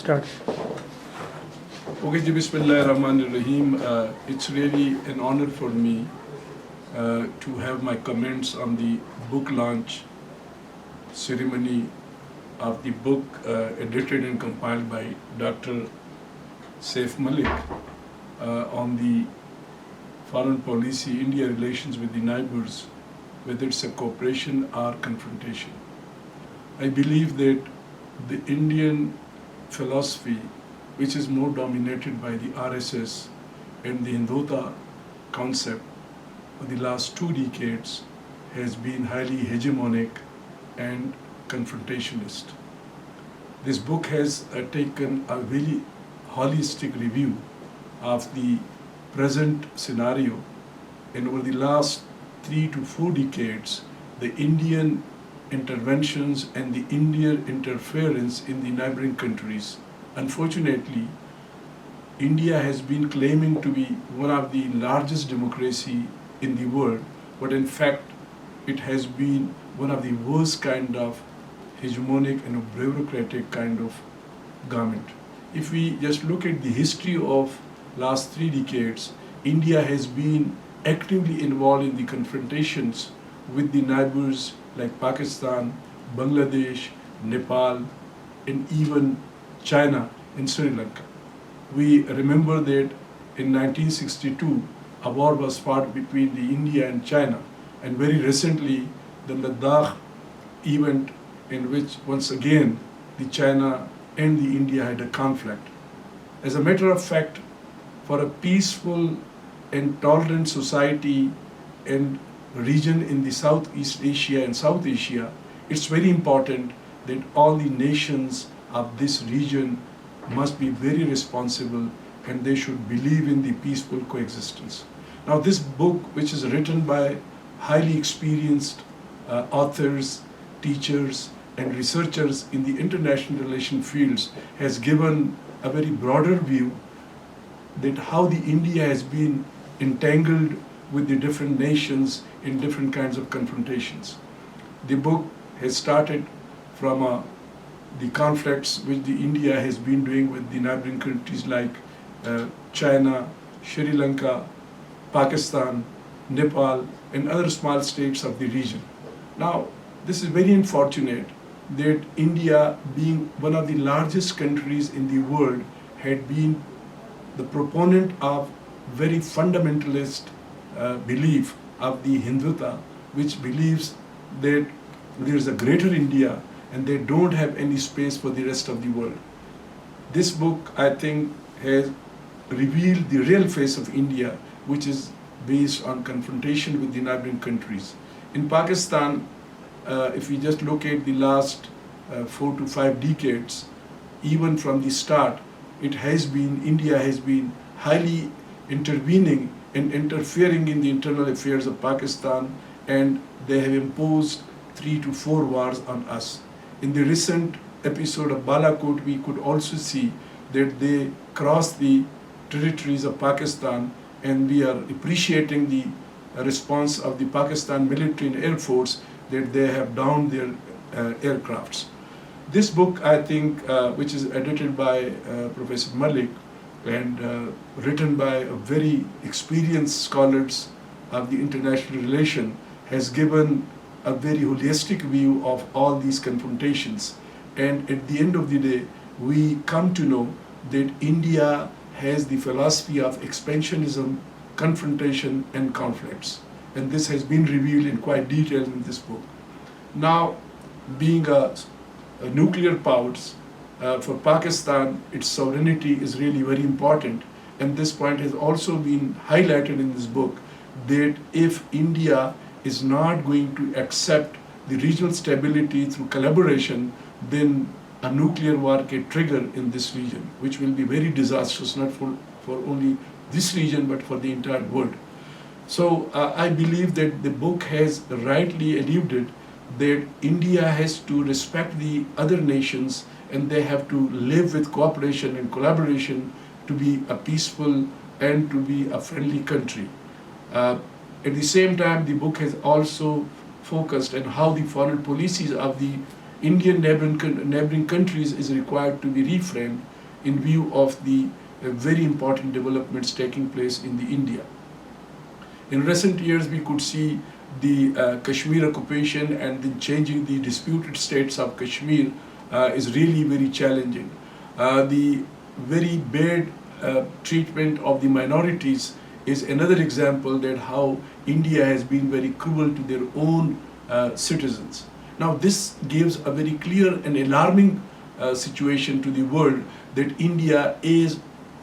Start. Okay, ji, Bismillahirrahmanirrahim. It's really an honor for me to have my comments on the book launch ceremony of the book edited and compiled by Dr. Saif Malik on the foreign policy, India relations with the neighbors, whether it's a cooperation or confrontation. I believe that the Indian philosophy, which is more dominated by the RSS and the Hindutva concept for the last 2 decades, has been highly hegemonic and confrontationist. This book has taken a very holistic review of the present scenario, and over the last 3 to 4 decades, the Indian interventions and the Indian interference in the neighboring countries. Unfortunately, India has been claiming to be one of the largest democracy in the world, but in fact, it has been one of the worst kind of hegemonic and bureaucratic kind of government. If we just look at the history of last 3 decades, India has been actively involved in the confrontations with the neighbors like Pakistan, Bangladesh, Nepal, and even China and Sri Lanka. We remember that in 1962, a war was fought between the India and China, and very recently, the Ladakh event in which once again the China and the India had a conflict. As a matter of fact, for a peaceful and tolerant society and region in the Southeast Asia and South Asia, it's very important that all the nations of this region must be very responsible and they should believe in the peaceful coexistence. Now this book, which is written by highly experienced authors, teachers, and researchers in the international relation fields, has given a very broader view that how the India has been entangled with the different nations in different kinds of confrontations. The book has started from the conflicts which the India has been doing with the neighboring countries like China, Sri Lanka, Pakistan, Nepal, and other small states of the region. Now, this is very unfortunate that India, being one of the largest countries in the world, had been the proponent of very fundamentalist belief of the Hindutva, which believes that there is a greater India and they don't have any space for the rest of the world. This book, I think, has revealed the real face of India, which is based on confrontation with the neighboring countries. In Pakistan, if we just look at the last 4 to 5 decades, even from the start, India has been highly intervening and interfering in the internal affairs of Pakistan, and they have imposed 3 to 4 wars on us. In the recent episode of Balakot, we could also see that they crossed the territories of Pakistan, and we are appreciating the response of the Pakistan military and air force that they have downed their aircrafts. This book, I think, which is edited by Professor Malik and written by a very experienced scholars of the international relation, has given a very holistic view of all these confrontations. And at the end of the day, we come to know that India has the philosophy of expansionism, confrontation, and conflicts. And this has been revealed in quite detail in this book. Now, being a nuclear powers, for Pakistan, its sovereignty is really very important. And this point has also been highlighted in this book, that if India is not going to accept the regional stability through collaboration, then a nuclear war can trigger in this region, which will be very disastrous, not for only this region, but for the entire world. So I believe that the book has rightly alluded that India has to respect the other nations and they have to live with cooperation and collaboration to be a peaceful and to be a friendly country. At the same time, the book has also focused on how the foreign policies of the Indian neighboring countries is required to be reframed, in view of the very important developments taking place in the India. In recent years, we could see the Kashmir occupation and the changing the disputed states of Kashmir is really very challenging. The very bad treatment of the minorities is another example that how India has been very cruel to their own citizens. Now this gives a very clear and alarming situation to the world that India is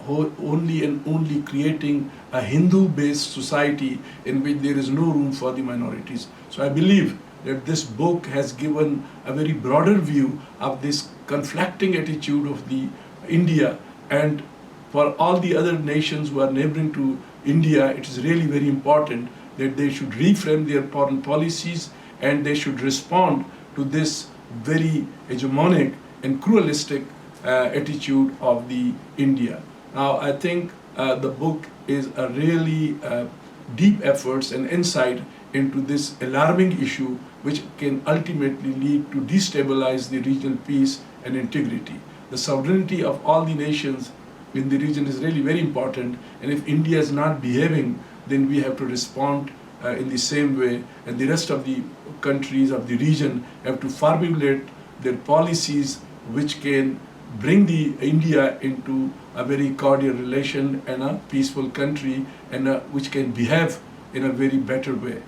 only and only creating a Hindu-based society in which there is no room for the minorities. So I believe that this book has given a very broader view of this conflicting attitude of the India, and for all the other nations who are neighboring to India, it is really very important that they should reframe their foreign policies and they should respond to this very hegemonic and cruelistic attitude of the India. Now, I think the book is a really deep efforts and insight into this alarming issue, which can ultimately lead to destabilize the regional peace and integrity. The sovereignty of all the nations in the region is really very important, and if India is not behaving, then we have to respond in the same way, and the rest of the countries of the region have to formulate their policies which can bring the India into a very cordial relation and a peaceful country, and which can behave in a very better way.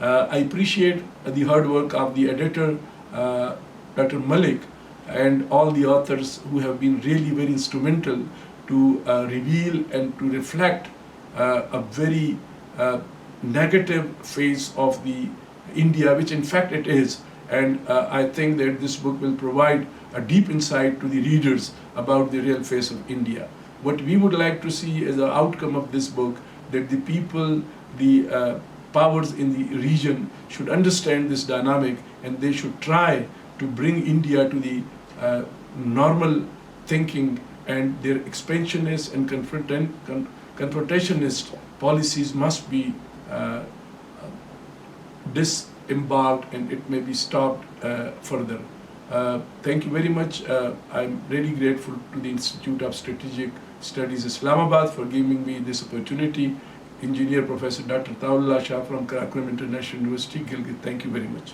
I appreciate the hard work of the editor, Dr. Malik, and all the authors who have been really very instrumental to reveal and to reflect a very negative phase of the India, which in fact it is. And I think that this book will provide a deep insight to the readers about the real face of India. What we would like to see as an outcome of this book, that the people, the powers in the region should understand this dynamic, and they should try to bring India to the normal thinking, and their expansionist and confrontationist policies must be disembarked, and it may be stopped further. Thank you very much. I'm really grateful to the Institute of Strategic Studies Islamabad for giving me this opportunity. Engineer Professor Dr. Attaullah Shah from Karakoram International University, Gilgit. Thank you very much.